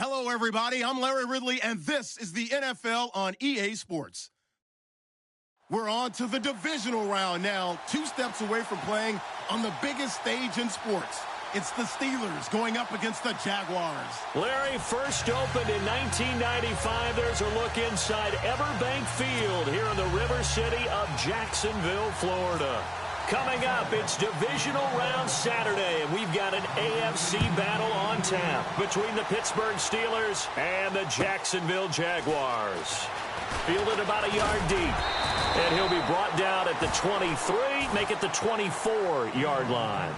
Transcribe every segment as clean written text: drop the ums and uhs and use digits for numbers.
Hello, everybody. I'm Larry Ridley, and this is the NFL on EA Sports. We're on to the divisional round now, 2 steps away from playing on the biggest stage in sports. It's the Steelers going up against the Jaguars. Larry, first opened in 1995. There's a look inside Everbank Field here in the River City of Jacksonville, Florida. Coming up, it's divisional round Saturday, and we've got an AFC battle on tap between the Pittsburgh Steelers and the Jacksonville Jaguars. Fielded about a yard deep, and he'll be brought down at the 23, make it the 24-yard line.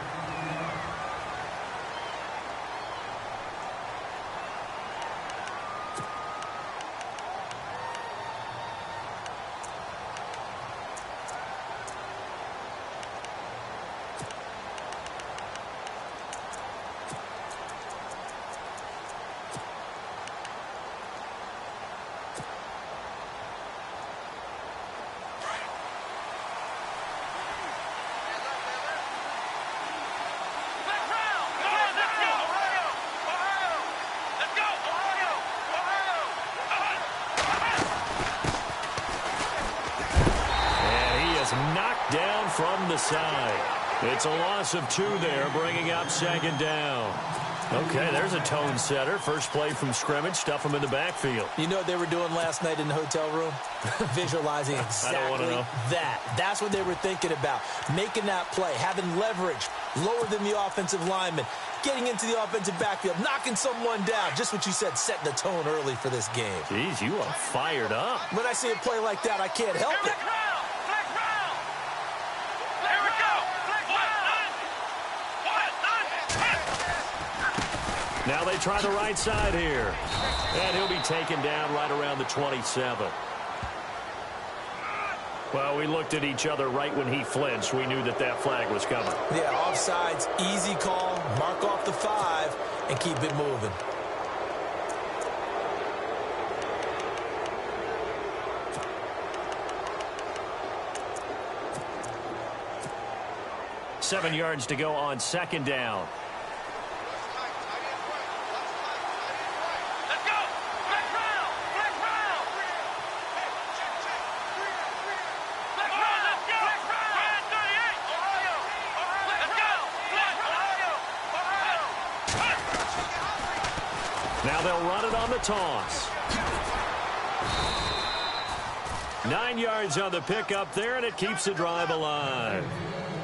Knocked down from the side. It's a loss of 2 there, bringing up 2nd down. Okay, there's a tone setter. First play from scrimmage, stuff him in the backfield. You know what they were doing last night in the hotel room? Visualizing exactly that. That's what they were thinking about. Making that play, having leverage, lower than the offensive lineman, getting into the offensive backfield, knocking someone down. Just what you said, setting the tone early for this game. Jeez, you are fired up. When I see a play like that, I can't help it. Now they try the right side here. And he'll be taken down right around the 27. Well, we looked at each other right when he flinched. We knew that that flag was coming. Yeah, offsides, easy call. Mark off the 5 and keep it moving. Seven yards to go on 2nd down. Now they'll run it on the toss. 9 yards on the pickup there, and it keeps the drive alive.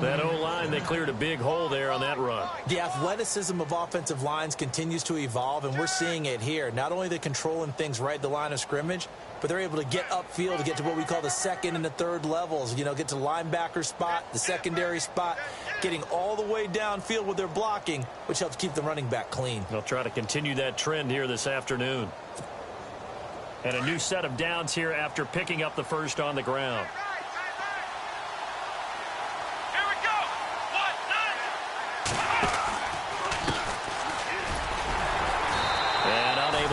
That O-line, they cleared a big hole there on that run. The athleticism of offensive lines continues to evolve, and we're seeing it here. Not only they're controlling things right at the line of scrimmage, but they're able to get upfield to get to what we call the 2nd and the 3rd levels. You know, get to linebacker spot, the secondary spot, getting all the way downfield with their blocking, which helps keep the running back clean. They'll try to continue that trend here this afternoon. And a new set of downs here after picking up the first on the ground.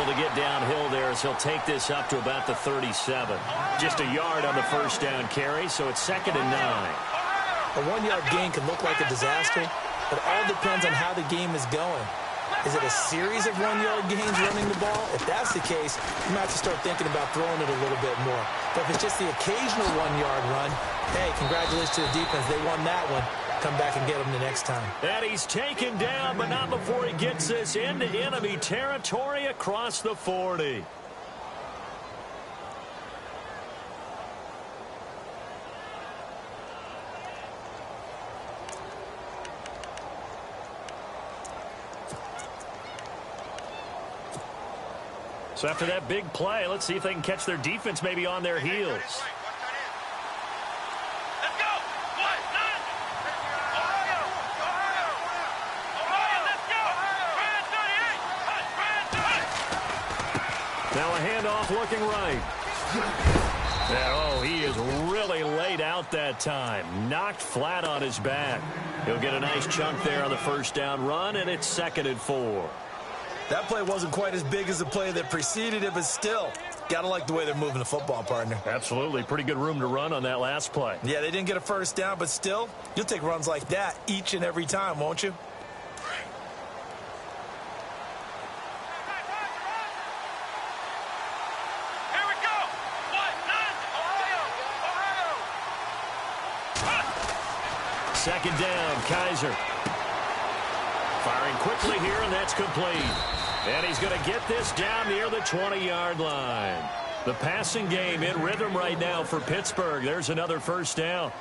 To get downhill there as he'll take this up to about the 37. Just a yard on the first down carry, so it's 2nd and 9. A 1-yard gain can look like a disaster, but it all depends on how the game is going. Is it a series of 1-yard gains running the ball? If that's the case, you might have to start thinking about throwing it a little bit more. But if it's just the occasional 1-yard run, hey, congratulations to the defense. They won that one. Come back and get him the next time. And he's taken down, but not before he gets this into enemy territory across the 40. So after that big play, let's see if they can catch their defense maybe on their heels. Now a handoff looking right. Oh, he is really laid out that time. Knocked flat on his back. He'll get a nice chunk there on the first down run, and it's 2nd and 4. That play wasn't quite as big as the play that preceded it, but still, gotta like the way they're moving the football, partner. Absolutely. Pretty good room to run on that last play. Yeah, they didn't get a first down, but still, you'll take runs like that each and every time, won't you? second down. Kaiser firing quickly here, and that's complete. And he's going to get this down near the 20-yard line. The passing game in rhythm right now for Pittsburgh. There's another first down.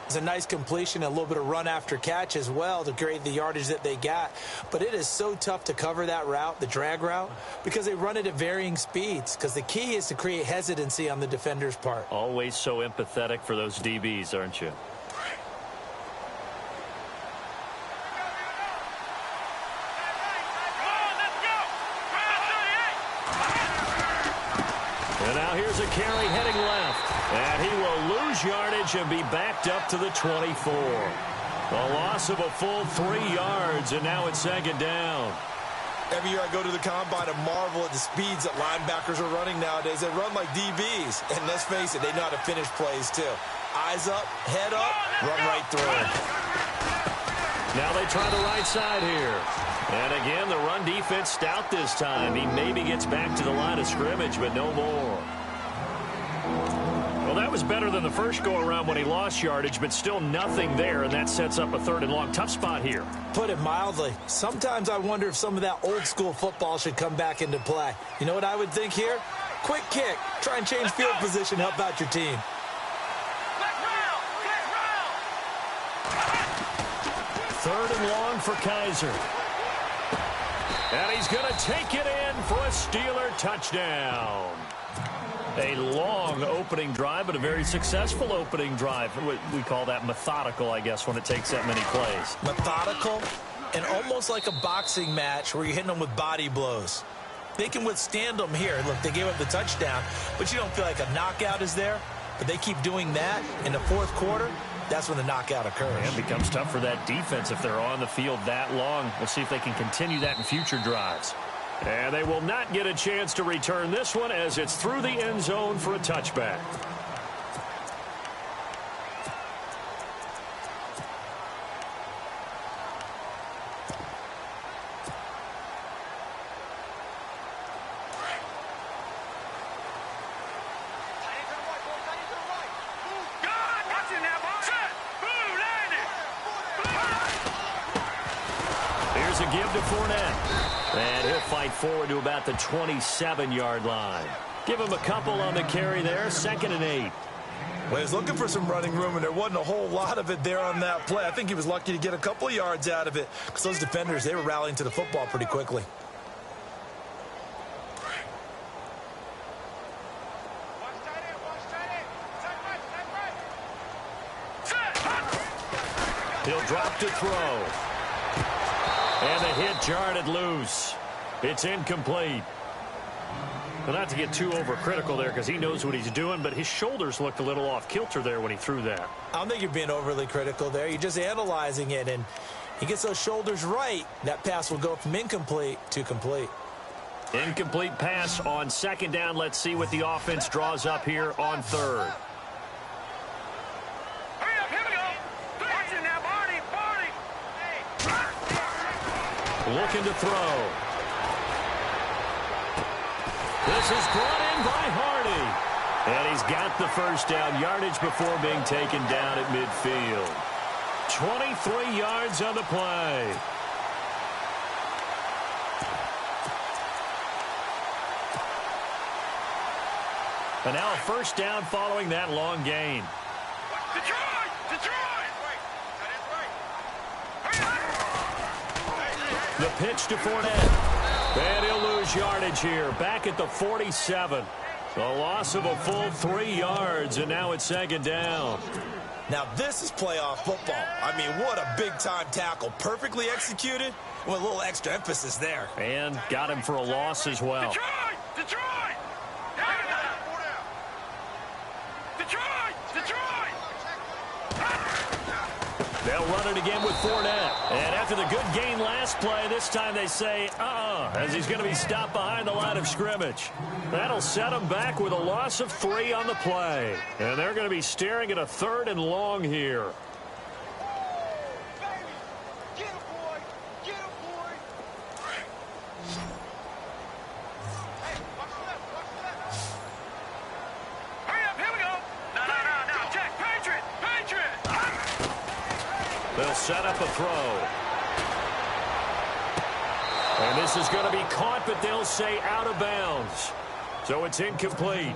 It's a nice completion, a little bit of run after catch as well to create the yardage that they got. But it is so tough to cover that route, the drag route, because they run it at varying speeds. Because the key is to create hesitancy on the defender's part. Always so empathetic for those DBs, aren't you? And now here's a carry heading left. And he will lose yardage and be backed up to the 24. A loss of a full 3 yards, and now it's second down. Every year I go to the combine and marvel at the speeds that linebackers are running nowadays. They run like DBs. And let's face it, they know how to finish plays too. Eyes up, head up, run right through. Now they try the right side here. And again, the run defense stout this time. He maybe gets back to the line of scrimmage, but no more. Well, that was better than the first go-around when he lost yardage, but still nothing there, and that sets up a third and long. Tough spot here. Put it mildly. Sometimes I wonder if some of that old-school football should come back into play. You know what I would think here? Quick kick. Try and change field position, help out your team. Third and long for Kaiser. And he's going to take it in for a Steeler touchdown. A long opening drive, but a very successful opening drive. We call that methodical, I guess, when it takes that many plays. Methodical and almost like a boxing match where you're hitting them with body blows. They can withstand them here. Look, they gave up the touchdown, but you don't feel like a knockout is there. But they keep doing that in the fourth quarter. That's when the knockout occurs. And it becomes tough for that defense if they're on the field that long. We'll see if they can continue that in future drives. And they will not get a chance to return this one as it's through the end zone for a touchback. Here's a give to Fournette. And he'll fight forward to about the 27-yard line. Give him a couple on the carry there. 2nd and 8. Well, he was looking for some running room, and there wasn't a whole lot of it there on that play. I think he was lucky to get a couple of yards out of it because those defenders, they were rallying to the football pretty quickly. He'll drop to throw. And the hit jarred it loose. It's incomplete. Well, not to get too overcritical there because he knows what he's doing, but his shoulders looked a little off kilter there when he threw that. I don't think you're being overly critical there. You're just analyzing it, and he gets those shoulders right. That pass will go from incomplete to complete. Incomplete pass on 2nd down. Let's see what the offense draws up here on 3rd. Looking to throw. This is brought in by Hardy. And he's got the first down yardage before being taken down at midfield. 23 yards on the play. And now a first down following that long gain. The pitch to Fournette. And he'll lose yardage here. Back at the 47. A loss of a full 3 yards, and now it's 2nd down. Now this is playoff football. I mean, what a big-time tackle. Perfectly executed with a little extra emphasis there. And got him for a loss as well. Detroit! They'll run it again with Fournette. And after the good gain last play, this time they say, as he's going to be stopped behind the line of scrimmage. That'll set him back with a loss of 3 on the play. And they're going to be staring at a 3rd and long here. set up a throw. And this is going to be caught, but they'll say out of bounds. So it's incomplete.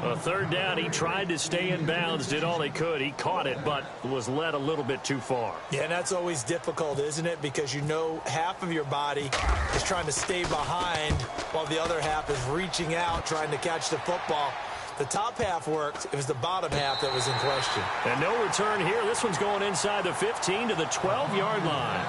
A third down, he tried to stay in bounds, did all he could. He caught it, but was led a little bit too far. Yeah, and that's always difficult, isn't it? Because you know half of your body is trying to stay behind while the other half is reaching out, trying to catch the football. The top half worked. It was the bottom half that was in question. And no return here. This one's going inside the 15 to the 12-yard line.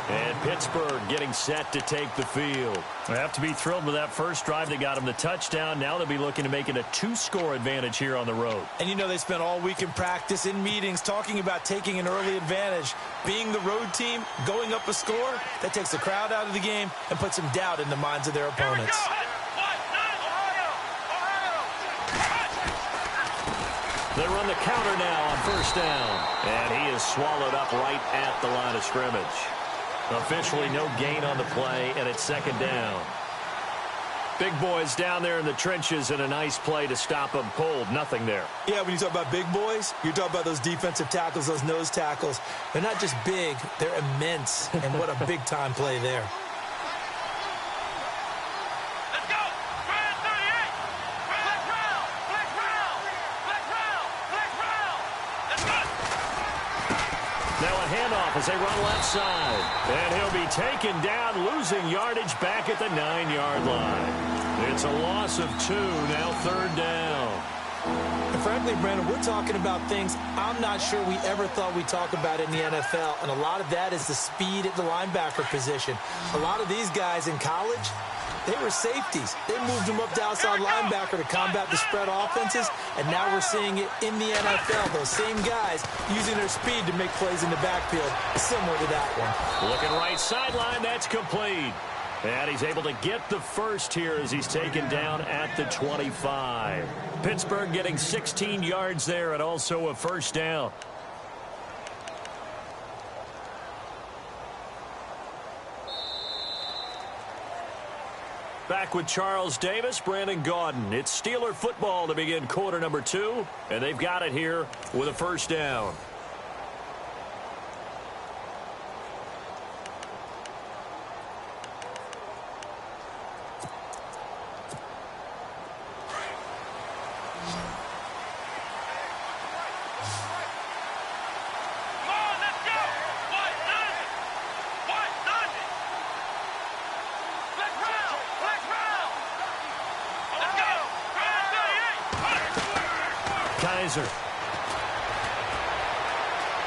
And Pittsburgh getting set to take the field. They have to be thrilled with that first drive that got them the touchdown. Now they'll be looking to make it a 2-score advantage here on the road. And you know they spent all week in practice, in meetings, talking about taking an early advantage. Being the road team, going up a score, that takes the crowd out of the game and puts some doubt in the minds of their opponents. They run the counter now on first down. And he is swallowed up right at the line of scrimmage. Officially no gain on the play, and it's second down. Big boys down there in the trenches, and a nice play to stop them cold. Nothing there. Yeah, when you talk about big boys, you're talking about those defensive tackles, those nose tackles. They're not just big, they're immense. And what a big-time play there. As they run left side. And he'll be taken down, losing yardage back at the 9-yard line. It's a loss of 2, now third down. And frankly, Brandon, we're talking about things I'm not sure we ever thought we'd talk about in the NFL. And a lot of that is the speed at the linebacker position. A lot of these guys in college, they were safeties. They moved them up to outside linebacker to combat the spread offenses, and now we're seeing it in the NFL. Those same guys using their speed to make plays in the backfield, similar to that one. Looking right sideline, that's complete. And he's able to get the first here as he's taken down at the 25. Pittsburgh getting 16 yards there and also a first down. Back with Charles Davis, Brandon Gaudin. It's Steeler football to begin quarter number 2, and they've got it here with a first down.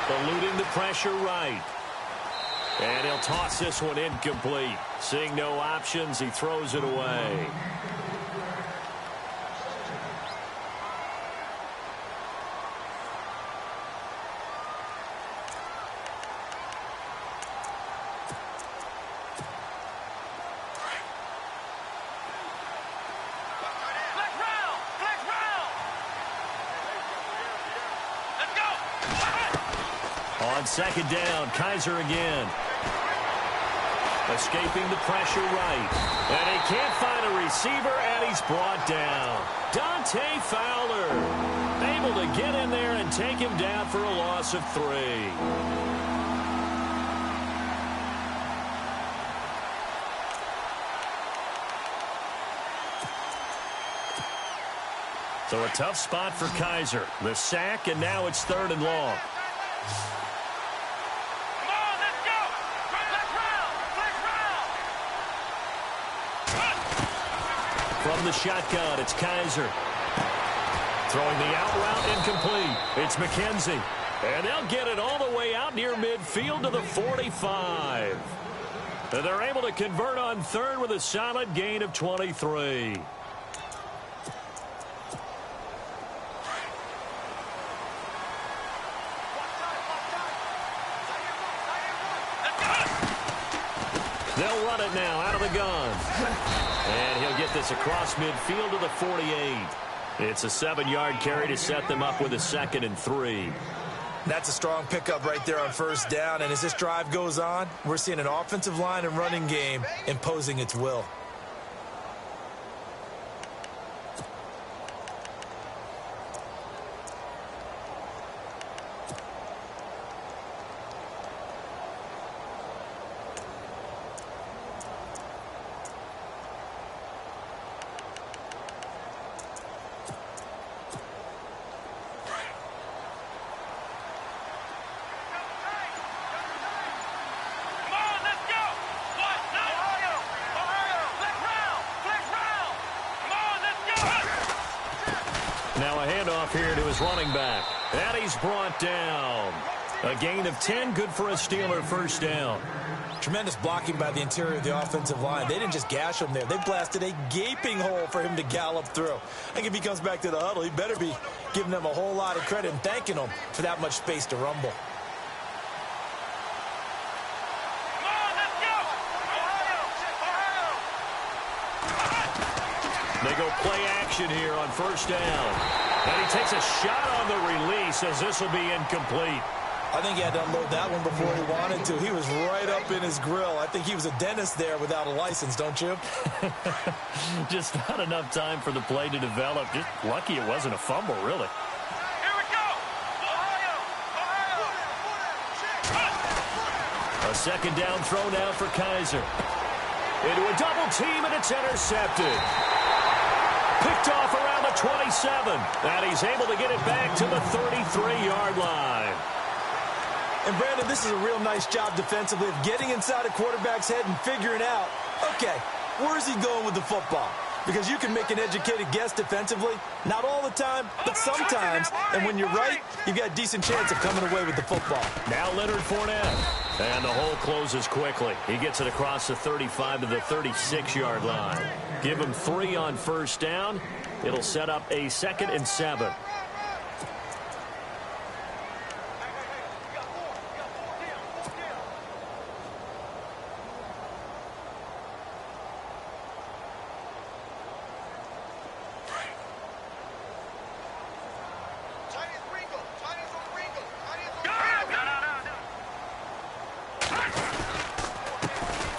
Eluding the pressure right. And he'll toss this one incomplete. Seeing no options, he throws it away. On second down, Kaiser again. Escaping the pressure right. And he can't find a receiver, and he's brought down. Dante Fowler able to get in there and take him down for a loss of 3. So a tough spot for Kaiser. The sack, and now it's 3rd and long. From the shotgun, it's Kaiser. Throwing the out route incomplete. It's McKenzie. And they'll get it all the way out near midfield to the 45. And they're able to convert on 3rd with a solid gain of 23. They'll run it now out of the gun. And he'll get this across midfield to the 48. It's a 7-yard carry to set them up with a 2nd and 3. That's a strong pickup right there on first down. And as this drive goes on, we're seeing an offensive line and running game imposing its will. Now a handoff here to his running back. And he's brought down. A gain of 10, good for a Steeler first down. Tremendous blocking by the interior of the offensive line. They didn't just gash him there. They blasted a gaping hole for him to gallop through. I think if he comes back to the huddle, he better be giving them a whole lot of credit and thanking them for that much space to rumble. They go play action here on first down. And he takes a shot on the release as this will be incomplete. I think he had to unload that one before he wanted to. He was right up in his grill. I think he was a dentist there without a license, don't you? Just not enough time for the play to develop. Just lucky it wasn't a fumble, really. Here we go! Ohio! A second down throw now for Kaiser. Into a double team, and it's intercepted. Picked off around the 27. And he's able to get it back to the 33-yard line. And, Brandon, this is a real nice job defensively of getting inside a quarterback's head and figuring out, okay, where's he going with the football? Because you can make an educated guess defensively, not all the time, but sometimes. And when you're right, you've got a decent chance of coming away with the football. Now Leonard Fournette. And the hole closes quickly. He gets it across the 35 to the 36-yard line. Give him 3 on first down. It'll set up a 2nd and 7.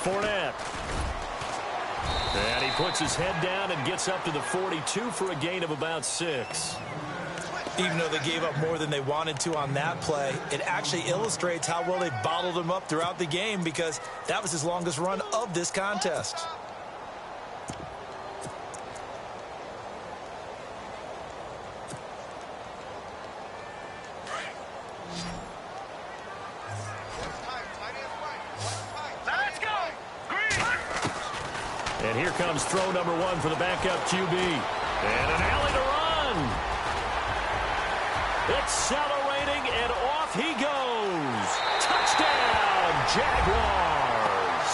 Fournette. And he puts his head down and gets up to the 42 for a gain of about 6. Even though they gave up more than they wanted to on that play, it actually illustrates how well they bottled him up throughout the game because that was his longest run of this contest. And here comes throw number 1 for the backup QB. And an alley to run. Accelerating, and off he goes. Touchdown, Jaguars.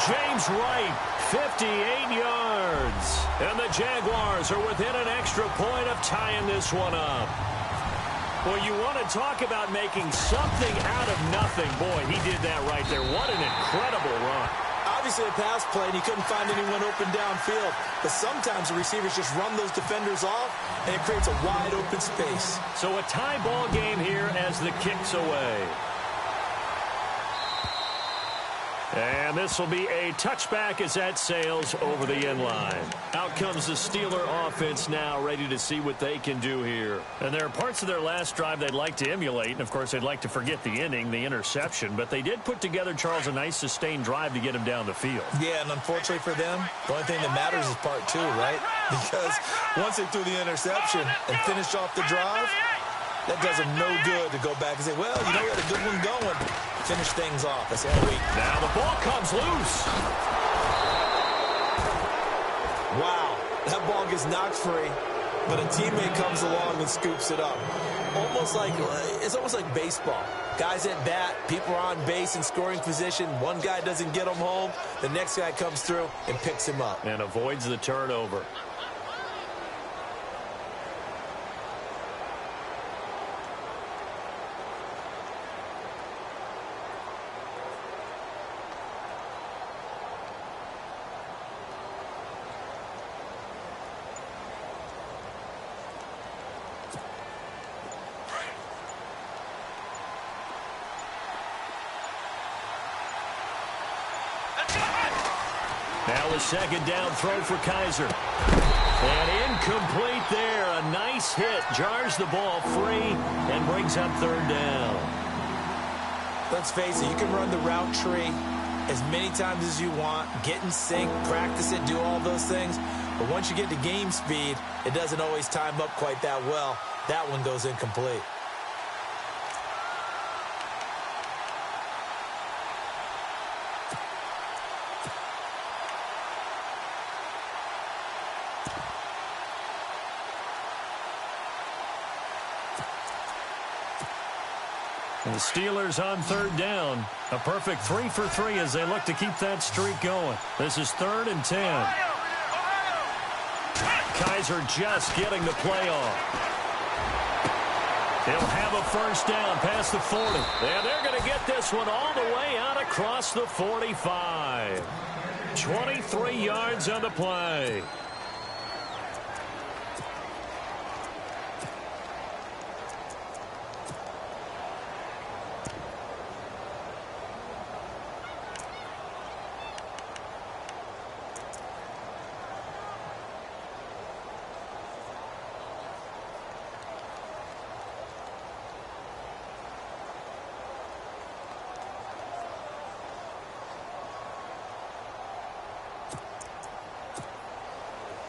James Wright, 58 yards. And the Jaguars are within an extra point of tying this one up. Well, you want to talk about making something out of nothing. Boy, he did that right there. What an incredible run. Obviously a pass play, and he couldn't find anyone open downfield. But sometimes the receivers just run those defenders off, and it creates a wide open space. So a tie ball game here as the kick's away. And this will be a touchback as that sails over the end line. Out comes the Steeler offense now, ready to see what they can do here. And there are parts of their last drive they'd like to emulate. And, of course, they'd like to forget the inning, the interception. But they did put together, Charles, a nice sustained drive to get him down the field. Yeah, and unfortunately for them, the only thing that matters is part 2, right? Because once they threw the interception and finished off the drive, that does them no good to go back and say, well, you know, we had a good one going. Finish things off. That's all we. Now the ball comes loose. Wow. That ball gets knocked free, but a teammate comes along and scoops it up. It's almost like baseball. Guys at bat, people are on base in scoring position. One guy doesn't get him home. The next guy comes through and picks him up. And avoids the turnover. Now a second down throw for Kaiser. And incomplete there. A nice hit. Jars the ball free and brings up 3rd down. Let's face it, you can run the route tree as many times as you want, get in sync, practice it, do all those things. But once you get to game speed, it doesn't always time up quite that well. That one goes incomplete. And the Steelers on third down. A perfect 3 for 3 as they look to keep that streak going. This is 3rd and 10. Kaiser just getting the play off. He'll have a first down past the 40. And they're going to get this one all the way out across the 45. 23 yards on the play.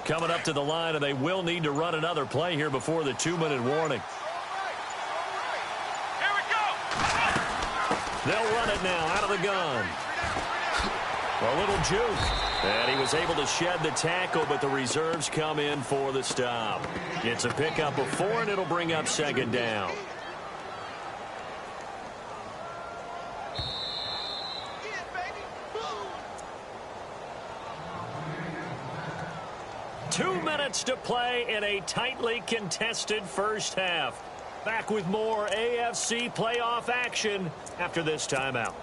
Coming up to the line, and they will need to run another play here before the 2-minute warning. Here we go. They'll run it now out of the gun. A little juke. And he was able to shed the tackle, but the reserves come in for the stop. It's a pickup of 4, and it'll bring up 2nd down. To play in a tightly contested first half. Back with more AFC playoff action after this timeout.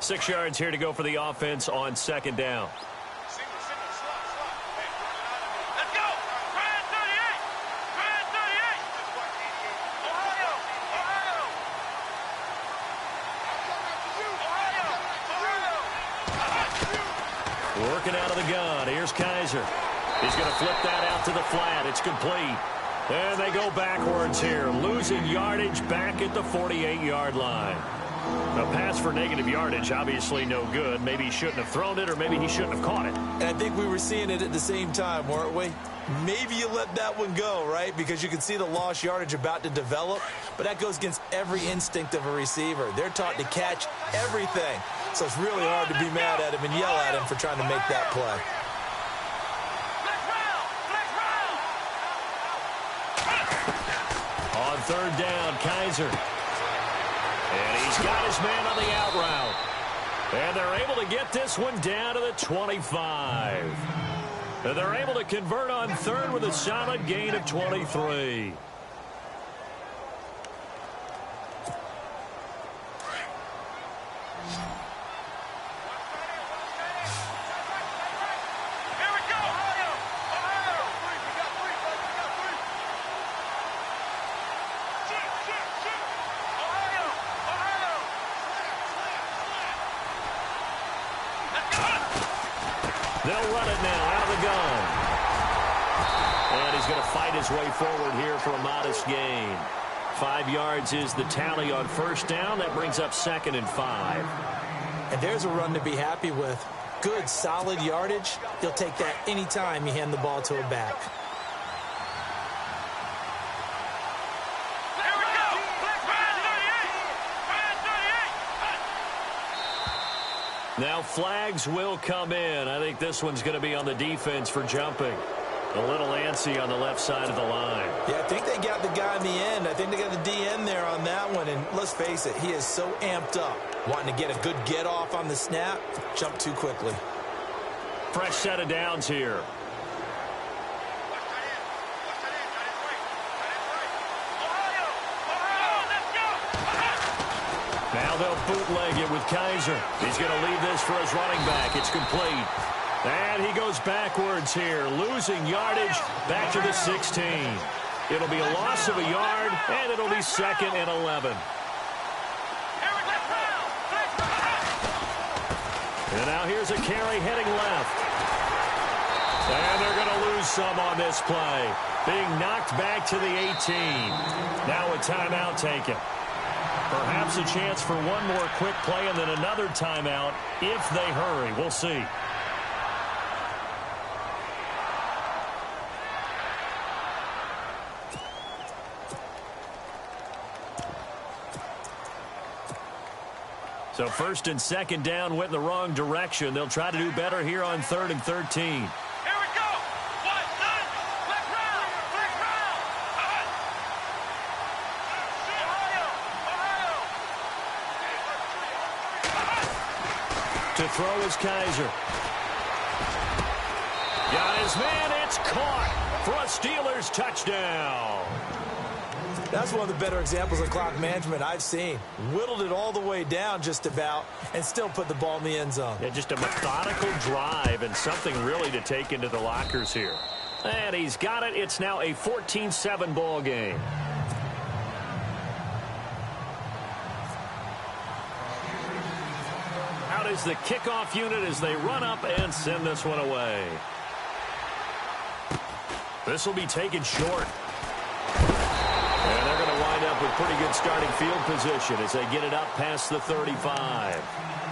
6 yards here to go for the offense on 2nd down. Let's go. Grand 38. Grand 38. Ohio. Working out of the gun. Here's Kaiser. He's going to flip that out to the flat. It's complete. And they go backwards here, losing yardage back at the 48-yard line. A pass for negative yardage, obviously no good. Maybe he shouldn't have thrown it, or maybe he shouldn't have caught it. And I think we were seeing it at the same time, weren't we? Maybe you let that one go, right? Because you can see the lost yardage about to develop. But that goes against every instinct of a receiver. They're taught to catch everything. So it's really hard to be mad at him and yell at him for trying to make that play. On 3rd down, Kaiser. And he's got his man on the out route. And they're able to get this one down to the 25. And they're able to convert on 3rd with a solid gain of 23. They'll run it now out of the gun. And he's going to fight his way forward here for a modest gain. 5 yards is the tally on 1st down. That brings up 2nd and 5. And there's a run to be happy with. Good, solid yardage. You'll take that anytime you hand the ball to a back. Now flags will come in. I think this one's going to be on the defense for jumping. A little antsy on the left side of the line. Yeah, I think they got the guy in the end. I think they got the DN there on that one. And let's face it, he is so amped up. Wanting to get a good get off on the snap. Jump too quickly. Fresh set of downs here. Now they'll bootleg it with Kaiser. He's going to leave this for his running back. It's complete. And he goes backwards here, losing yardage back to the 16. It'll be a loss of a yard, and it'll be 2nd and 11. And now here's a carry heading left. And they're going to lose some on this play. Being knocked back to the 18. Now a timeout taken. Perhaps a chance for one more quick play and then another timeout if they hurry. We'll see. So 1st and 2nd down went in the wrong direction. They'll try to do better here on 3rd and 13. To throw is Kaiser. Got his man. It's caught for a Steelers touchdown. That's one of the better examples of clock management I've seen. Whittled it all the way down just about and still put the ball in the end zone. Yeah, just a methodical drive and something really to take into the lockers here. And he's got it. It's now a 14-7 ball game. Out is the kickoff unit as they run up and send this one away. This will be taken short. And they're going to wind up with pretty good starting field position as they get it up past the 35.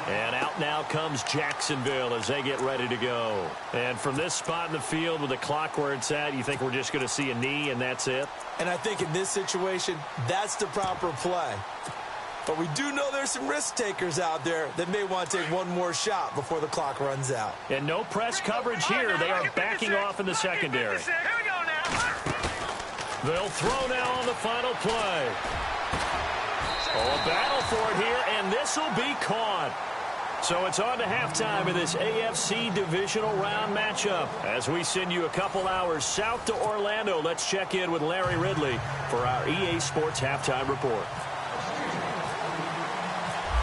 And out now comes Jacksonville as they get ready to go. And from this spot in the field with the clock where it's at, you think we're just going to see a knee and that's it? And I think in this situation, that's the proper play. But we do know there's some risk takers out there that may want to take one more shot before the clock runs out. And no press coverage here. They are backing off in the secondary. They'll throw now on the final play. Oh, a battle for it here, and this will be caught. So it's on to halftime in this AFC divisional round matchup. As we send you a couple hours south to Orlando, let's check in with Larry Ridley for our EA Sports Halftime Report.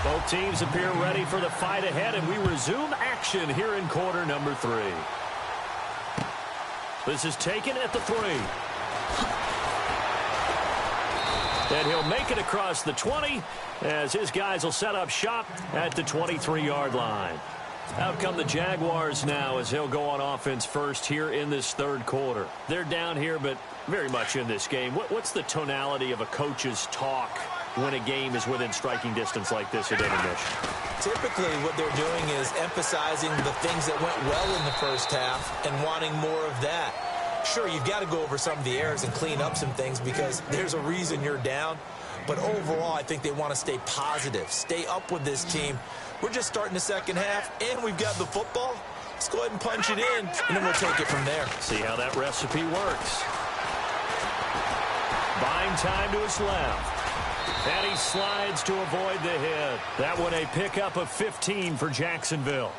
Both teams appear ready for the fight ahead, and we resume action here in quarter number 3. This is taken at the 3. And he'll make it across the 20 as his guys will set up shop at the 23-yard line. Out come the Jaguars now as he'll go on offense first here in this third quarter. They're down here, but very much in this game. What's the tonality of a coach's talk when a game is within striking distance like this at intermission? Typically, what they're doing is emphasizing the things that went well in the first half and wanting more of that. Sure, you've got to go over some of the errors and clean up some things because there's a reason you're down. But overall, I think they want to stay positive, stay up with this team. We're just starting the second half, and we've got the football. Let's go ahead and punch it in, and then we'll take it from there. See how that recipe works. Buying time to his left. And he slides to avoid the hit. That one a pickup of 15 for Jacksonville.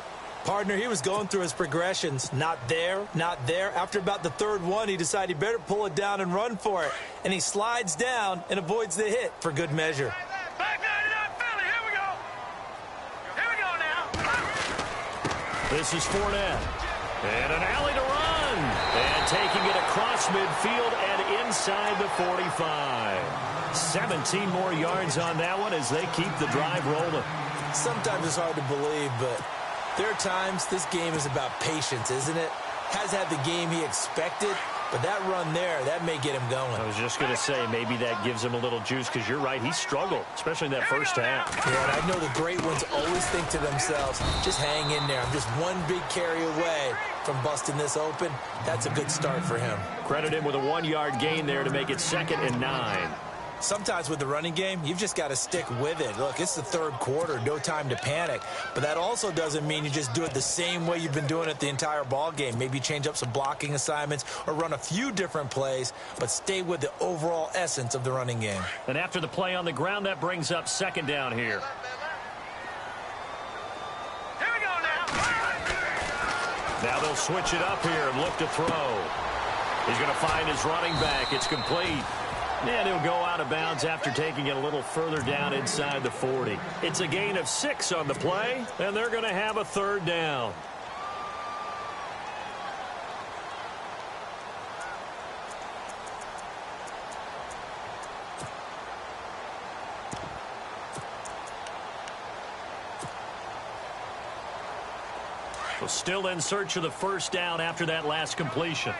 Partner, he was going through his progressions. Not there, not there. After about the third one, he decided he better pull it down and run for it. And he slides down and avoids the hit for good measure. Back 99 Philly, here we go. Here we go now. This is Fournette. And an alley to run. And taking it across midfield and inside the 45. 17 more yards on that one as they keep the drive rolling. Sometimes it's hard to believe, but there are times this game is about patience, isn't it? Has had the game he expected, but that run there, that may get him going. I was just going to say, maybe that gives him a little juice because you're right, he struggled, especially in that first half. Yeah, and I know the great ones always think to themselves, just hang in there. I'm just one big carry away from busting this open. That's a good start for him. Credit him with a 1-yard gain there to make it 2nd and 9. Sometimes with the running game, you've just got to stick with it. Look, it's the third quarter, no time to panic. But that also doesn't mean you just do it the same way you've been doing it the entire ball game. Maybe change up some blocking assignments or run a few different plays, but stay with the overall essence of the running game. And after the play on the ground, that brings up 2nd down here. Here we go now. Now they'll switch it up here and look to throw. He's going to find his running back. It's complete. And he'll go out of bounds after taking it a little further down inside the 40. It's a gain of 6 on the play, and they're going to have a 3rd down. Well, still in search of the 1st down after that last completion.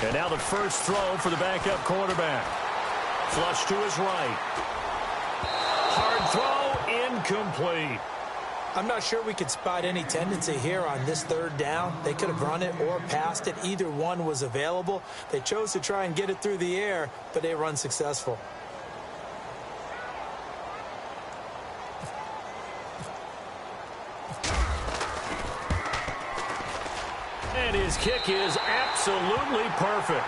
And now the first throw for the backup quarterback. Flush to his right. Hard throw, incomplete. I'm not sure we could spot any tendency here on this 3rd down. They could have run it or passed it. Either one was available. They chose to try and get it through the air, but they run successful. And his kick is absolutely perfect.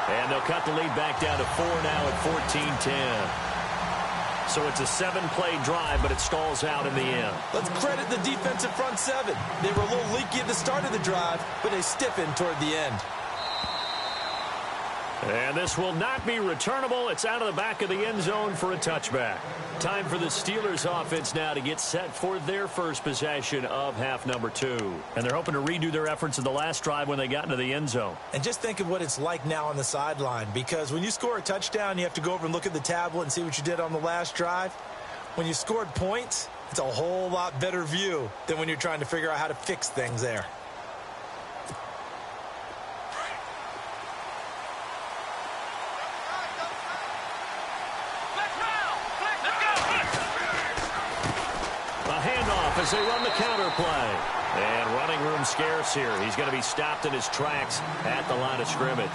And they'll cut the lead back down to 4 now at 14-10. So it's a 7-play drive, but it stalls out in the end. Let's credit the defensive front seven. They were a little leaky at the start of the drive, but they stiffened toward the end. And this will not be returnable. It's out of the back of the end zone for a touchback. Time for the Steelers offense now to get set for their first possession of half number 2. And they're hoping to redo their efforts in the last drive when they got into the end zone. And just think of what it's like now on the sideline, because when you score a touchdown, you have to go over and look at the tablet and see what you did on the last drive. When you scored points, it's a whole lot better view than when you're trying to figure out how to fix things there. As they run the counter play. And running room scarce here. He's going to be stopped in his tracks at the line of scrimmage.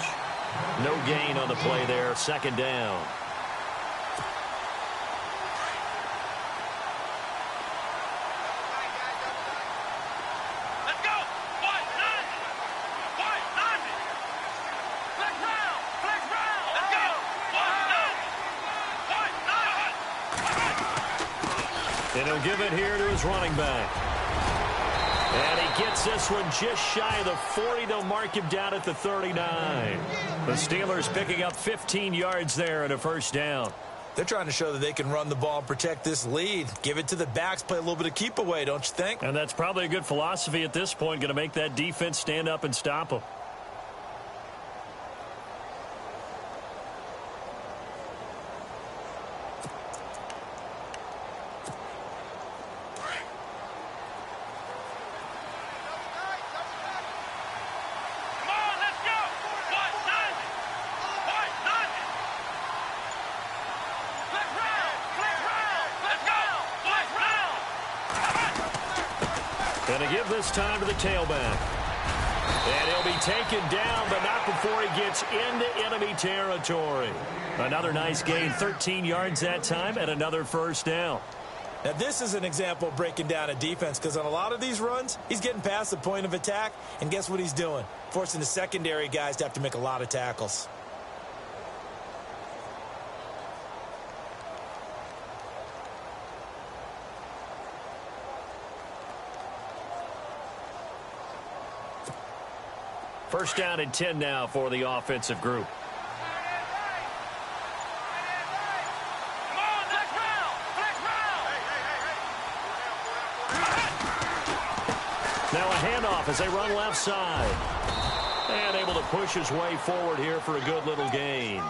No gain on the play there. Second down. Let's go. White, nine. White, nine. Flex round. Flex round. Let's go. White, nine. White, nine. And he'll give it here to his running back. And he gets this one just shy of the 40. They'll mark him down at the 39. The Steelers picking up 15 yards there and a first down. They're trying to show that they can run the ball and protect this lead. Give it to the backs, play a little bit of keep away, don't you think? And that's probably a good philosophy at this point. Going to make that defense stand up and stop them. Going to give this time to the tailback. And he'll be taken down, but not before he gets into enemy territory. Another nice gain, 13 yards that time, and another first down. Now, this is an example of breaking down a defense, because on a lot of these runs, he's getting past the point of attack, and guess what he's doing? Forcing the secondary guys to have to make a lot of tackles. First down and 10 now for the offensive group. Now a handoff as they run left side. And able to push his way forward here for a good little gain.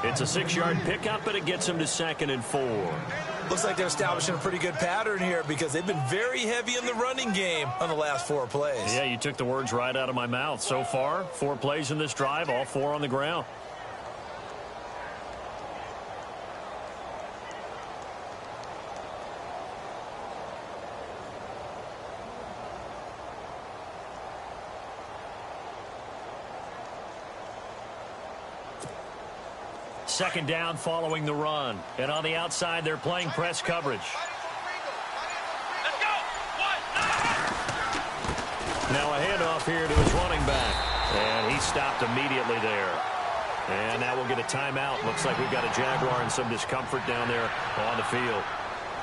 It's a 6-yard pickup, but it gets him to 2nd and 4. Looks like they're establishing a pretty good pattern here, because they've been very heavy in the running game on the last 4 plays. Yeah, you took the words right out of my mouth. So far, 4 plays in this drive, all 4 on the ground. Second down following the run. And on the outside, they're playing press coverage. Now a handoff here to his running back. And he stopped immediately there. And now we'll get a timeout. Looks like we've got a Jaguar in some discomfort down there on the field.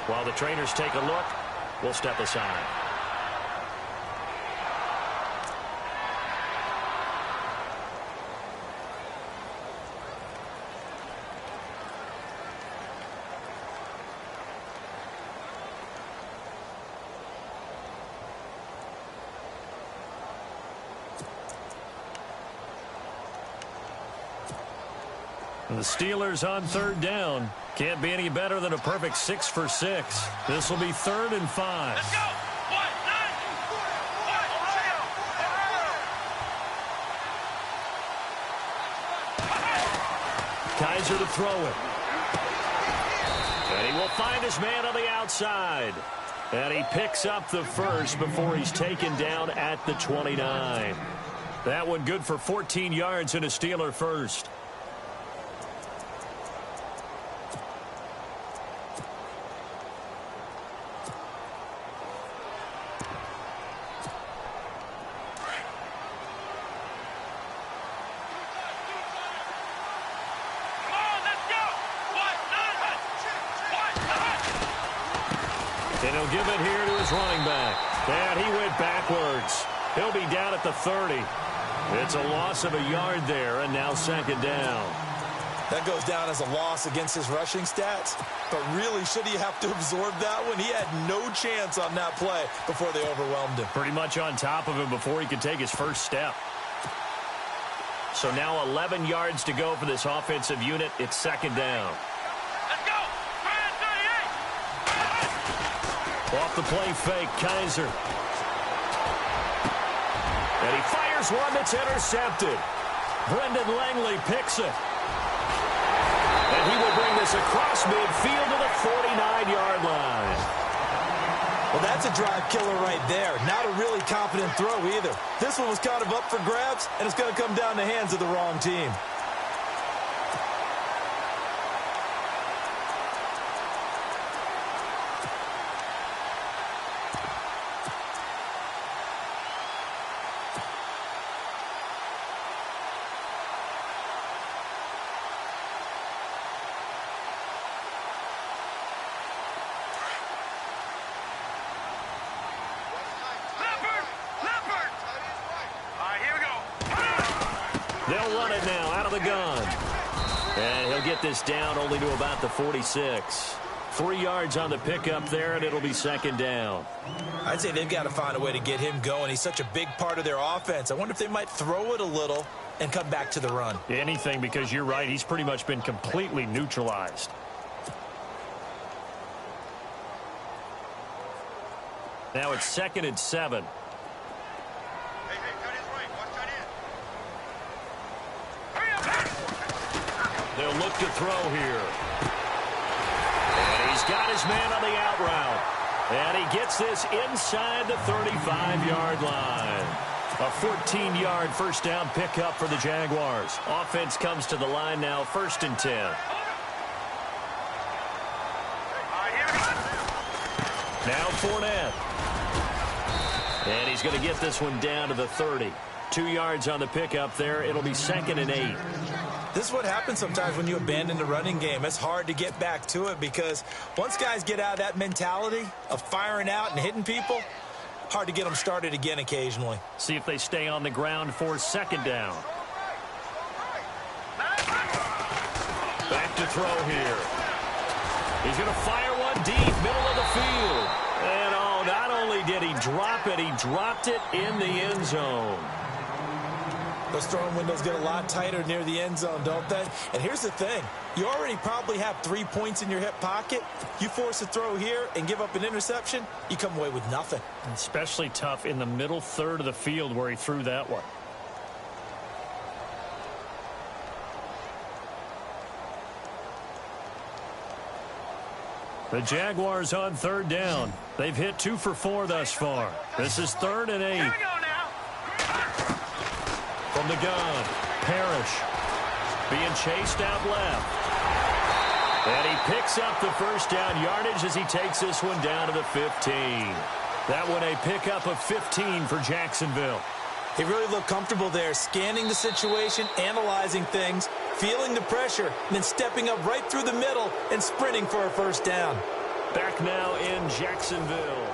While the trainers take a look, we'll step aside. The Steelers on third down. Can't be any better than a perfect 6 for 6. This will be 3rd and 5. Let's go. Kaiser to throw it. And he will find his man on the outside. And he picks up the first before he's taken down at the 29. That one good for 14 yards and a Steeler first. And he'll give it here to his running back. And he went backwards. He'll be down at the 30. It's a loss of a yard there, and now second down. That goes down as a loss against his rushing stats. But really, should he have to absorb that one? He had no chance on that play before they overwhelmed him. Pretty much on top of him before he could take his first step. So now 11 yards to go for this offensive unit. It's second down. Let's go. 38. Off the play fake, Kaiser. And he fires one that's intercepted. Brendan Langley picks it. And he will bring this across midfield to the 49-yard line. Well, that's a drive killer right there. Not a really confident throw either. This one was kind of up for grabs, and it's going to come down the hands of the wrong team. They'll run it now out of the gun. And he'll get this down only to about the 46. 3 yards on the pickup there, and it'll be second down. I'd say they've got to find a way to get him going. He's such a big part of their offense. I wonder if they might throw it a little and come back to the run. Anything, because you're right. He's pretty much been completely neutralized. Now it's 2nd and 7. They'll look to throw here. And he's got his man on the out route. And he gets this inside the 35-yard line. A 14-yard first down pickup for the Jaguars. Offense comes to the line now, 1st and 10. Now Fournette. And he's going to get this one down to the 30. 2 yards on the pickup there. It'll be 2nd and 8. This is what happens sometimes when you abandon the running game. It's hard to get back to it because once guys get out of that mentality of firing out and hitting people, hard to get them started again occasionally. See if they stay on the ground for 2nd down. Back to throw here. He's going to fire one deep, middle of the field. And oh, not only did he drop it, he dropped it in the end zone. Those throwing windows get a lot tighter near the end zone, don't they? And here's the thing. You already probably have 3 points in your hip pocket. You force a throw here and give up an interception, you come away with nothing. Especially tough in the middle third of the field where he threw that one. The Jaguars on 3rd down. They've hit 2 for 4 thus far. This is 3rd and 8. From the gun, Parrish being chased out left. And he picks up the first down yardage as he takes this one down to the 15. That one a pickup of 15 for Jacksonville. He really looked comfortable there, scanning the situation, analyzing things, feeling the pressure, and then stepping up right through the middle and sprinting for a first down. Back now in Jacksonville.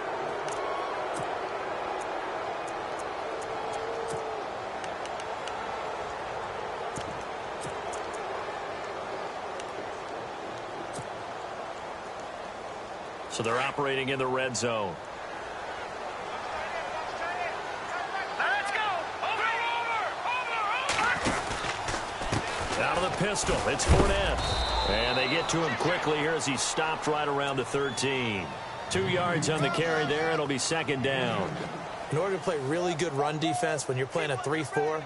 So they're operating in the red zone. Let's go. Over. Out of the pistol, it's Fournette. And they get to him quickly here as he stopped right around the 13. 2 yards on the carry there. It'll be 2nd down. In order to play really good run defense when you're playing a 3-4,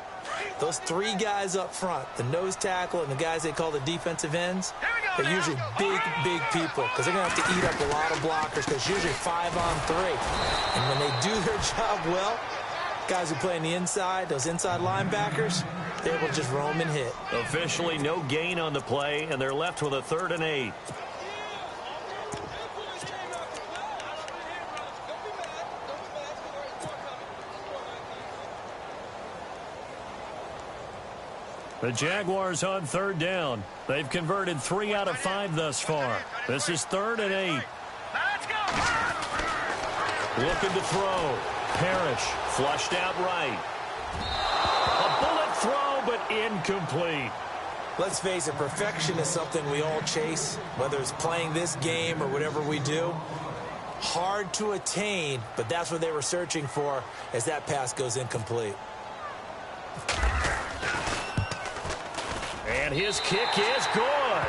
those 3 guys up front, the nose tackle and the guys they call the defensive ends, they're usually big people because they're going to have to eat up a lot of blockers because usually 5 on 3. And when they do their job well, guys who play on the inside, those inside linebackers, they're able to just roam and hit. Officially no gain on the play, and they're left with a 3rd and 8. The Jaguars on 3rd down. They've converted 3 out of 5 thus far. This is 3rd and 8. Let's go. Looking to throw. Parrish flushed out right. A bullet throw, but incomplete. Let's face it, perfection is something we all chase, whether it's playing this game or whatever we do. Hard to attain, but that's what they were searching for as that pass goes incomplete. And his kick is good.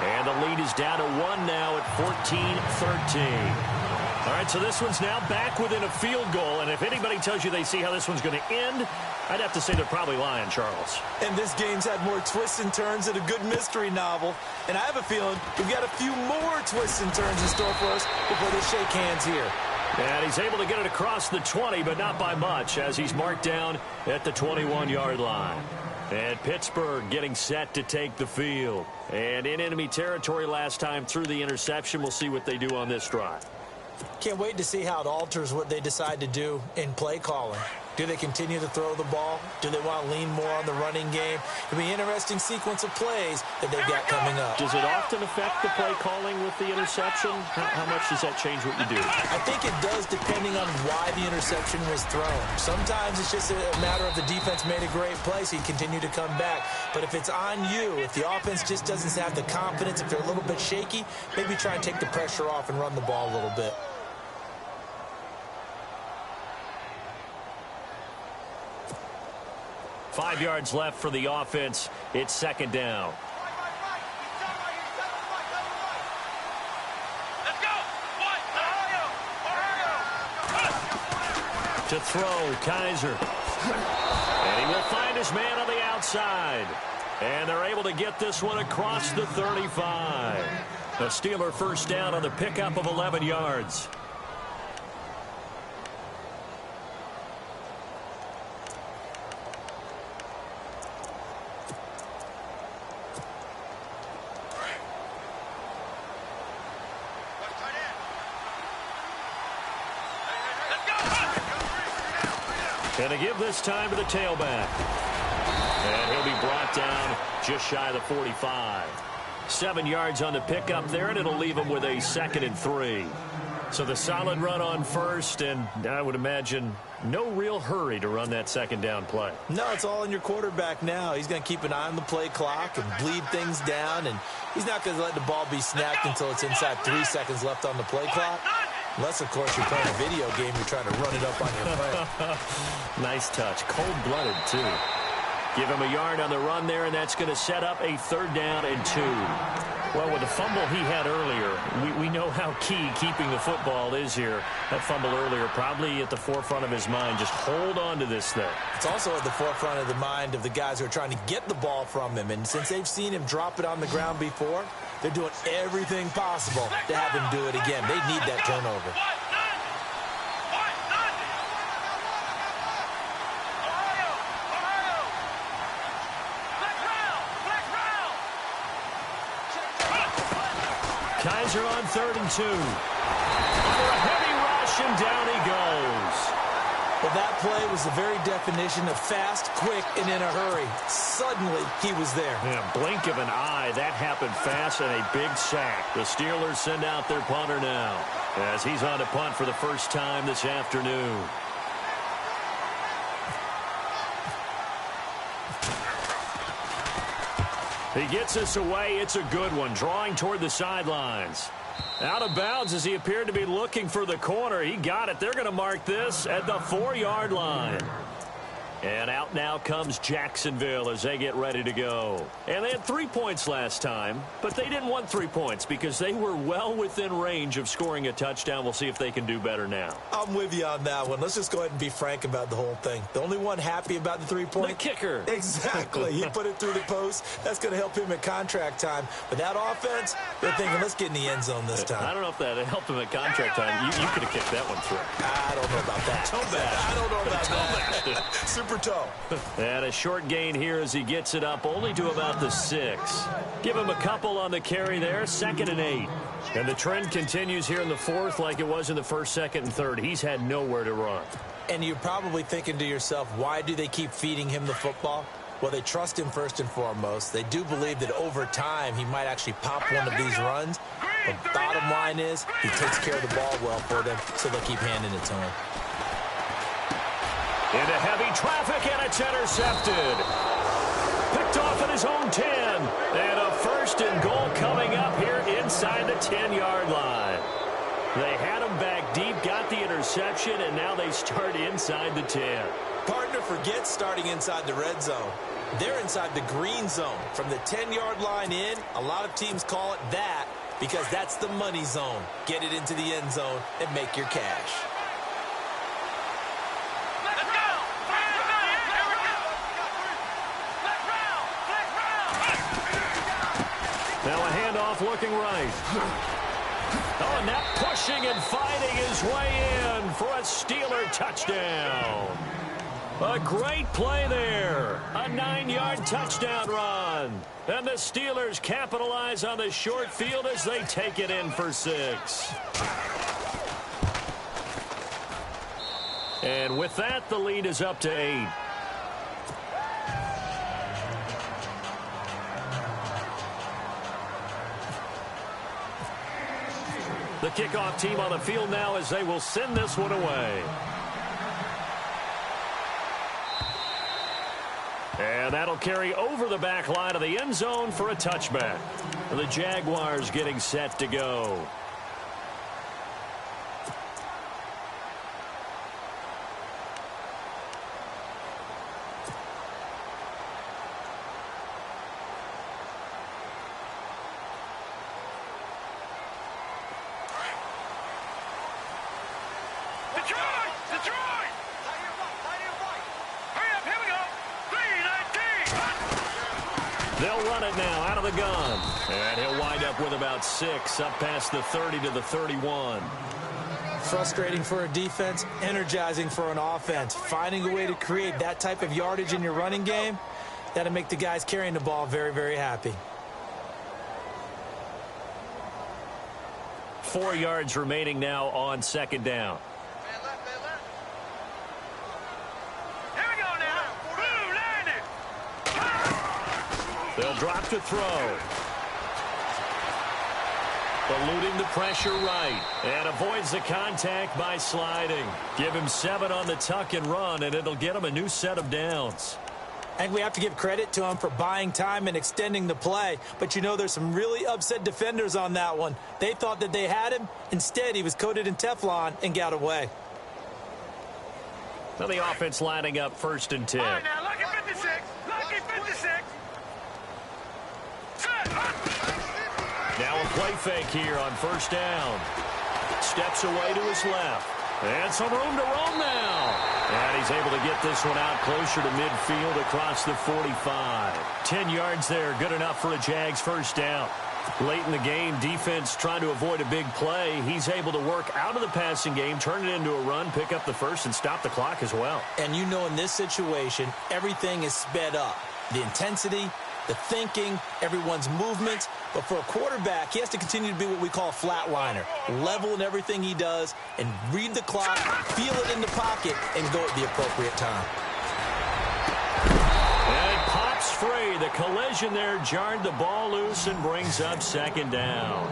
And the lead is down to 1 now at 14-13. All right, so this one's now back within a field goal. And if anybody tells you they see how this one's going to end, I'd have to say they're probably lying, Charles. And this game's had more twists and turns than a good mystery novel. And I have a feeling we've got a few more twists and turns in store for us before they shake hands here. And he's able to get it across the 20, but not by much, as he's marked down at the 21-yard line. And Pittsburgh getting set to take the field. And in enemy territory last time through the interception. We'll see what they do on this drive. Can't wait to see how it alters what they decide to do in play calling. Do they continue to throw the ball? Do they want to lean more on the running game? It'll be an interesting sequence of plays that they've got coming up. Does it often affect the play calling with the interception? How much does that change what you do? I think it does, depending on why the interception was thrown. Sometimes it's just a matter of the defense made a great play, so you continue to come back. But if it's on you, if the offense just doesn't have the confidence, if they're a little bit shaky, maybe try and take the pressure off and run the ball a little bit. Five yards left for the offense. It's second down. Let's go. To throw, Kaiser. And he will find his man on the outside. And they're able to get this one across the 35. The Steeler first down on the pickup of 11 yards. And to give this time to the tailback. And he'll be brought down just shy of the 45. 7 yards on the pickup there, and it'll leave him with a 2nd and 3. So the solid run on first, and I would imagine no real hurry to run that second down play. No, it's all in your quarterback now. He's going to keep an eye on the play clock and bleed things down, and he's not going to let the ball be snapped until it's inside 3 seconds left on the play clock. Unless, of course, you're playing a video game, you're trying to run it up on your play. Nice touch. Cold-blooded, too. Give him a yard on the run there, and that's going to set up a 3rd down and 2. Well, with the fumble he had earlier, we know how key keeping the football is here. That fumble earlier probably at the forefront of his mind. Just hold on to this thing. It's also at the forefront of the mind of the guys who are trying to get the ball from him. And since they've seen him drop it on the ground before, they're doing everything possible to have him do it again. They need that turnover. Kaiser on 3rd and 2. For a heavy rush, and down he goes. Well, that play was the very definition of fast, quick, and in a hurry. Suddenly, he was there. In a blink of an eye, that happened fast, and a big sack. The Steelers send out their punter now, as he's on to punt for the first time this afternoon. He gets us away. It's a good one, drawing toward the sidelines. Out of bounds as he appeared to be looking for the corner. He got it. They're going to mark this at the 4-yard line. And out now comes Jacksonville as they get ready to go. And they had 3 points last time, but they didn't want 3 points because they were well within range of scoring a touchdown. We'll see if they can do better now. I'm with you on that one. Let's just go ahead and be frank about the whole thing. The only one happy about the 3-point? The kicker. Exactly. He put it through the post. That's going to help him at contract time. But that offense, they're thinking, let's get in the end zone this time. I don't know if that helped him at contract time. You could have kicked that one through. I don't know about that. Toe bash. I don't know about that. Super toe. And a short gain here as he gets it up only to about the 6. Give him a couple on the carry there. 2nd and 8. And the trend continues here in the 4th like it was in the 1st, 2nd, and 3rd. He's had nowhere to run. And you're probably thinking to yourself, why do they keep feeding him the football? Well, they trust him first and foremost. They do believe that over time he might actually pop one of these runs. But bottom line is, he takes care of the ball well for them, so they'll keep handing it to him. Into heavy traffic, and it's intercepted. Picked off at his own 10. And a first and goal coming up here inside the 10-yard line. They had him back deep, got the interception, and now they start inside the 10. Partner, forget starting inside the red zone. They're inside the green zone. From the 10-yard line in, a lot of teams call it that because that's the money zone. Get it into the end zone and make your cash. Now a handoff looking right. Oh, and that pushing and fighting his way in for a Steeler touchdown. A great play there. A 9-yard touchdown run. And the Steelers capitalize on the short field as they take it in for 6. And with that, the lead is up to 8. The kickoff team on the field now as they will send this one away. And that'll carry over the back line of the end zone for a touchback. The Jaguars getting set to go. They'll run it now out of the gun. And he'll wind up with about 6 up past the 30 to the 31. Frustrating for a defense, energizing for an offense. Finding a way to create that type of yardage in your running game, that'll make the guys carrying the ball very, very happy. 4 yards remaining now on second down. They'll drop to throw. Eluding the pressure right. And avoids the contact by sliding. Give him 7 on the tuck and run, and it'll get him a new set of downs. I think we have to give credit to him for buying time and extending the play. But, you know, there's some really upset defenders on that one. They thought that they had him. Instead, he was coated in Teflon and got away. Now the offense lining up 1st and 10. All right, now, lucky 56. Lucky 56. Now a play fake here on 1st down. Steps away to his left. And some room to roam now. And he's able to get this one out closer to midfield across the 45. 10 yards there, good enough for a Jags 1st down. Late in the game, defense trying to avoid a big play. He's able to work out of the passing game, turn it into a run, pick up the first, and stop the clock as well. And you know in this situation, everything is sped up. The intensity, the thinking, everyone's movements. But for a quarterback, he has to continue to be what we call a flatliner. Level in everything he does and read the clock, feel it in the pocket, and go at the appropriate time. And it pops free. The collision there jarred the ball loose and brings up 2nd down.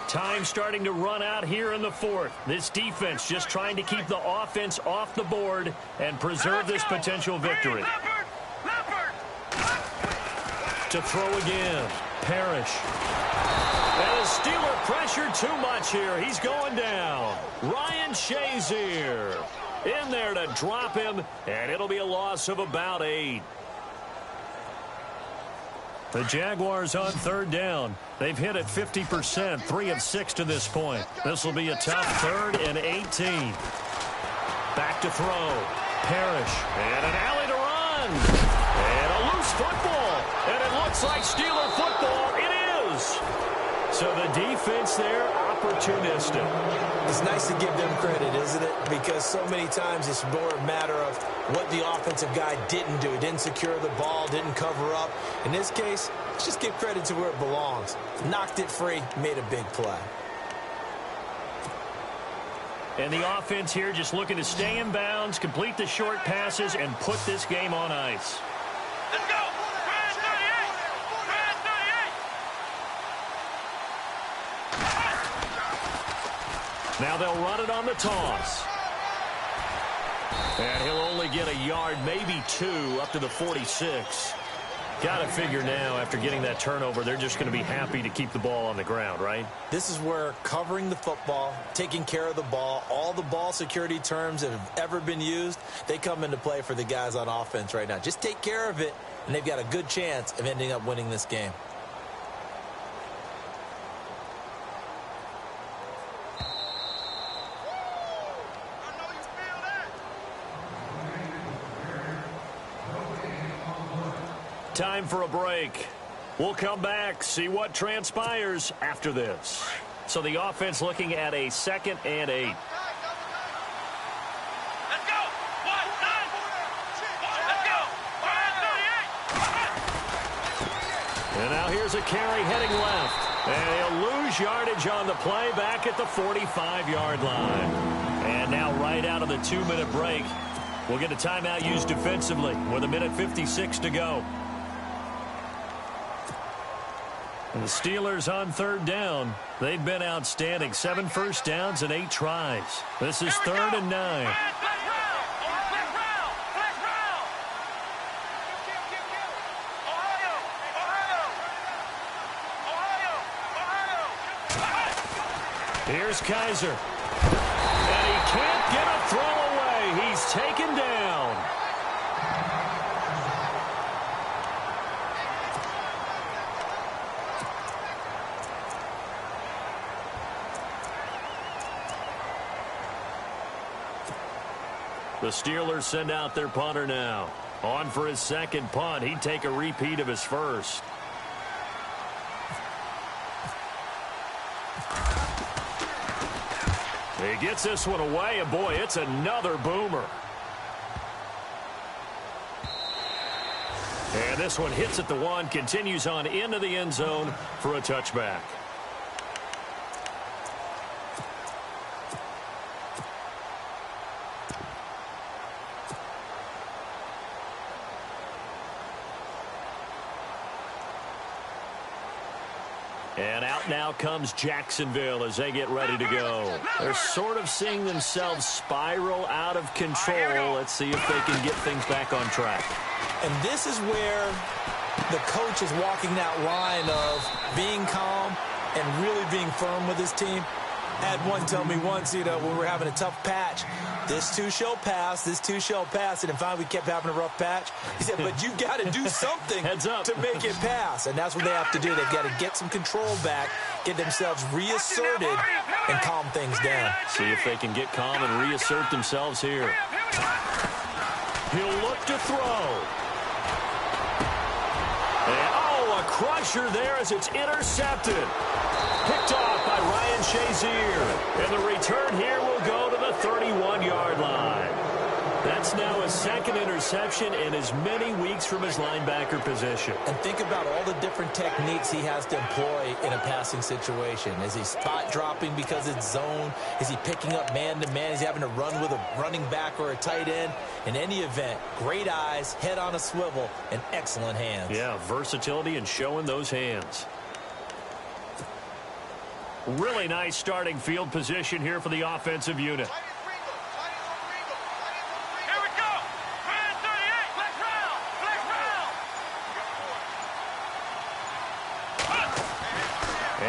Time starting to run out here in the 4th. This defense just trying to keep the offense off the board and preserve this potential victory. To throw again. Parrish. And the Steeler pressure too much here. He's going down. Ryan Shazier in there to drop him, and it'll be a loss of about 8. The Jaguars on 3rd down. They've hit it 50%, 3 of 6 to this point. This will be a tough 3rd and 18. Back to throw. Parrish. And an alley to run. And a loose football. And it looks like Steeler football. It is. So the defense there, opportunistic. It's nice to give them credit, isn't it? Because so many times it's more a matter of what the offensive guy didn't do. Didn't secure the ball, didn't cover up. In this case, let's just give credit to where it belongs. Knocked it free, made a big play. And the offense here just looking to stay in bounds, complete the short passes, and put this game on ice. Let's go. Brand 38. Brand 38. Now they'll run it on the toss. And he'll only get a yard, maybe 2, up to the 46. Got to figure now, after getting that turnover, they're just going to be happy to keep the ball on the ground, right? This is where covering the football, taking care of the ball, all the ball security terms that have ever been used, they come into play for the guys on offense right now. Just take care of it, and they've got a good chance of ending up winning this game. Time for a break. We'll come back, see what transpires after this. So the offense looking at a 2nd and 8. Let's go. 1, 9. Let's go. Brand 38. And now here's a carry heading left. And he'll lose yardage on the play back at the 45-yard line. And now right out of the 2-minute break, we'll get a timeout used defensively with 1:56 to go. And the Steelers on 3rd down. They've been outstanding. 7 first downs and 8 tries. This is 3rd and 9. Here's Kaiser. And he can't get a throw away. He's taken down. The Steelers send out their punter now. On for his 2nd punt. He'd take a repeat of his first. He gets this one away, and boy, it's another boomer. And this one hits at the 1, continues on into the end zone for a touchback. And out now comes Jacksonville as they get ready to go. They're sort of seeing themselves spiral out of control. Let's see if they can get things back on track. And this is where the coach is walking that line of being calm and really being firm with his team. I had one tell me once, when we were having a tough patch, this too shall pass, this too shall pass. And finally we kept having a rough patch. He said, but you got to do something Heads up. to make it pass. And that's what they have to do. They've got to get some control back, get themselves reasserted, and calm things down. See if they can get calm and reassert themselves here. He'll look to throw. And, a crusher there as it's intercepted. Picked off by Ryan Shazier. And the return here will go to the 31-yard line. That's now his 2nd interception in as many weeks from his linebacker position. And think about all the different techniques he has to employ in a passing situation. Is he spot dropping because it's zone? Is he picking up man-to-man? Is he having to run with a running back or a tight end? In any event, great eyes, head on a swivel, and excellent hands. Yeah, versatility and showing those hands. Really nice starting field position here for the offensive unit. Here we go. Brand 38. Flex round.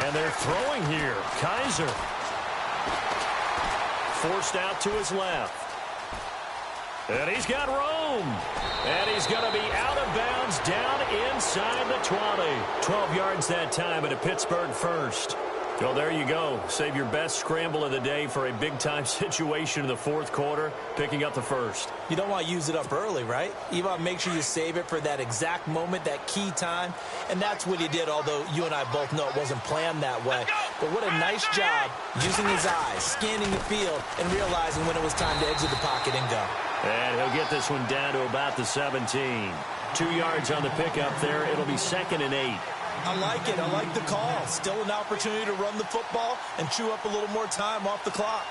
And they're throwing here. Kaiser. Forced out to his left. And he's got room. And he's going to be out of bounds down inside the 20. 12 yards that time at a Pittsburgh first. Well, there you go. Save your best scramble of the day for a big-time situation in the 4th quarter, picking up the first. You don't want to use it up early, right? You want to make sure you save it for that exact moment, that key time. And that's what he did, although you and I both know it wasn't planned that way. But what a nice job using his eyes, scanning the field, and realizing when it was time to exit the pocket and go. And he'll get this one down to about the 17. 2 yards on the pickup there. It'll be 2nd and 8. I like it. I like the call. Still an opportunity to run the football and chew up a little more time off the clock.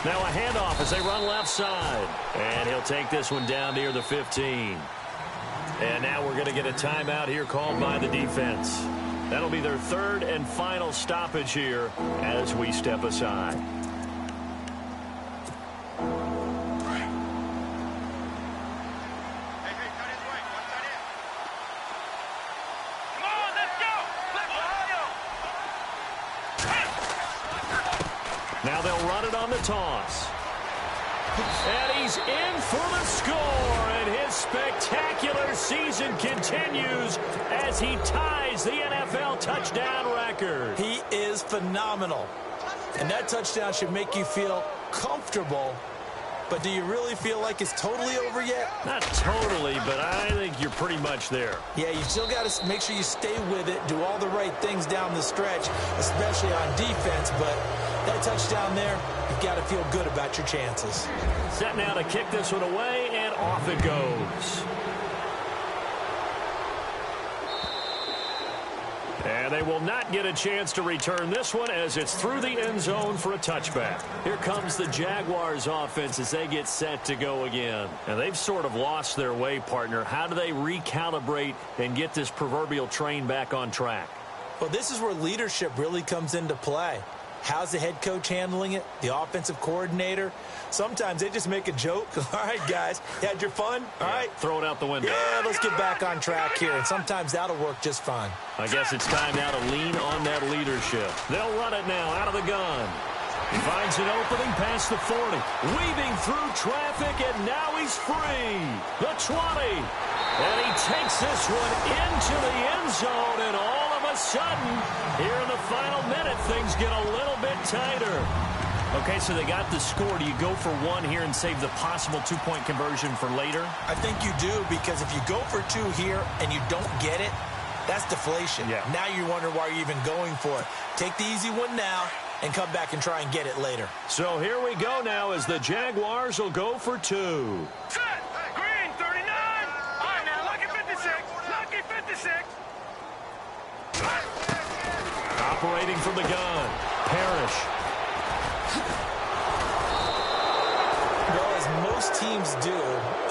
Now a handoff as they run left side. And he'll take this one down near the 15. And now we're going to get a timeout here called by the defense. That'll be their third and final stoppage here as we step aside. Now they'll run it on the toss. And he's in for the score, and his spectacular season continues as he ties the NFL touchdown record. He is phenomenal. And that touchdown should make you feel comfortable. But do you really feel like it's totally over yet? Not totally, but I think you're pretty much there. Yeah, you still got to make sure you stay with it, do all the right things down the stretch, especially on defense. But that touchdown there, you've got to feel good about your chances. Set now to kick this one away, and off it goes. And they will not get a chance to return this one as it's through the end zone for a touchback. Here comes the Jaguars offense as they get set to go again. And they've sort of lost their way, partner. How do they recalibrate and get this proverbial train back on track? Well, this is where leadership really comes into play. How's the head coach handling it? The offensive coordinator? Sometimes they just make a joke. All right, guys, you had your fun? All right. Throw it out the window. Yeah, let's get back on track here. And sometimes that'll work just fine. I guess it's time now to lean on that leadership. They'll run it now out of the gun. He finds an opening past the 40. Weaving through traffic, and now he's free. The 20. And he takes this one into the end zone, and all of a sudden, here in the final minute, things get a little bit tighter. Okay, so they got the score. Do you go for one here and save the possible two-point conversion for later? I think you do, because if you go for two here and you don't get it, that's deflation. Yeah. Now you wonder why you're even going for it. Take the easy one now and come back and try and get it later. So here we go now as the Jaguars will go for two. Set. Green, 39. All right, now, lucky 56. Lucky 56. Operating from the gun. Parrish. Well, as most teams do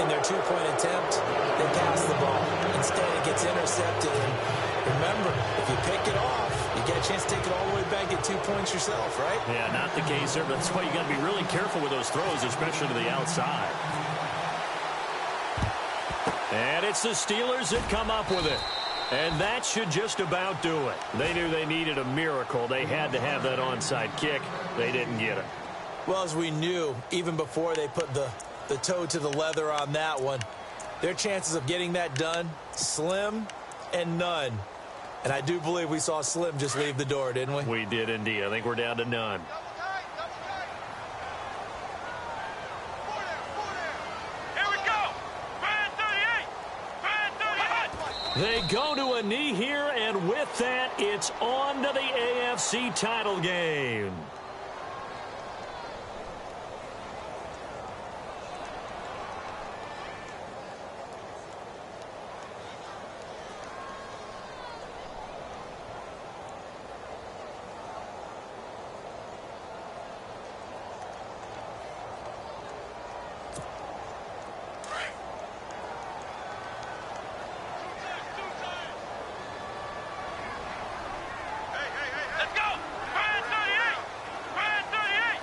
in their two-point attempt, they pass the ball. Instead, it gets intercepted. And remember, if you pick it off, you get a chance to take it all the way back, get 2 points yourself, right? Yeah, not the case there. That's why you got to be really careful with those throws, especially to the outside. And it's the Steelers that come up with it. And that should just about do it. They knew they needed a miracle. They had to have that onside kick. They didn't get it. Well, as we knew, even before they put the toe to the leather on that one, their chances of getting that done, slim and none. And I do believe we saw Slim just leave the door, didn't we? We did indeed. I think we're down to none. Here we go. Brand 38. Brand 38. They go to a knee here, and with that, it's on to the AFC title game. Let's go. Brand 38. Brand 38.